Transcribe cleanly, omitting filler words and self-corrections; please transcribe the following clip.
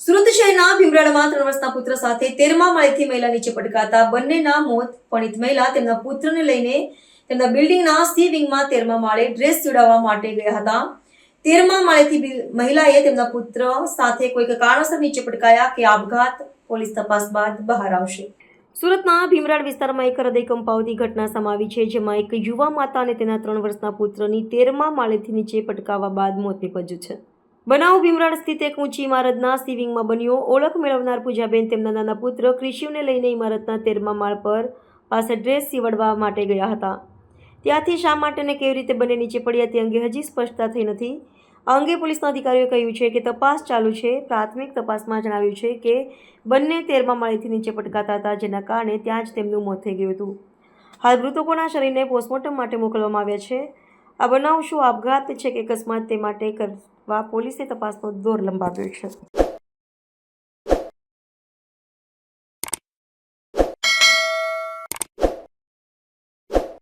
સુરત શહેરના ભીમરાળમાં 3 વર્ષના પુત્ર સાથે 13મા માળેથી મહિલા નીચે પટકાતા બંનેના મોત. પણિત મહિલા તેમના પુત્રને લઈને તેમના બિલ્ડિંગના સી વિંગમાં 13મા માળે ડ્રેસ સીવડાવવા માટે ગયા હતા. 13મા માળેથી મહિલાએ તેમના પુત્ર સાથે કોઈક કારણસર નીચે પટકાયા કે આપઘાત, પોલીસ તપાસ બાદ બહાર આવશે. સુરતના ભીમરાળ વિસ્તારમાં એક હૃદય કંપાવતી ઘટના સામે આવી છે, જેમાં એક યુવા માતા અને તેના 3 વર્ષના પુત્રની 13મા માળેથી નીચે પટકાવવા બાદ મોત નીપજ્યું છે. બનાવ ભીમરાળ સ્થિત એક ઊંચી ઇમારતના સી વિંગમાં બન્યો. ઓળખ મેળવનાર પૂજાબેન તેમના નાના પુત્ર ક્રિશિવને લઈને ઇમારતના 13મા માળ પર પાસે ડ્રેસ સીવડવા માટે ગયા હતા. ત્યાંથી શા માટે અને કેવી રીતે બંને નીચે પડ્યા તે અંગે હજી સ્પષ્ટતા થઈ નથી. આ અંગે પોલીસના અધિકારીઓએ કહ્યું છે કે તપાસ ચાલુ છે. પ્રાથમિક તપાસમાં જણાવ્યું છે કે બંને 13મા માળેથી નીચે પટકાતા હતા, જેના કારણે ત્યાં જ તેમનું મોત થઈ ગયું હતું. હાલ મૃતકોના શરીરને પોસ્ટમોર્ટમ માટે મોકલવામાં આવ્યા છે. આ બનાવ શું આપઘાત છે કે અકસ્માત તે માટે કરવા પોલીસે તપાસનો દોર લંબાવ્યો છે.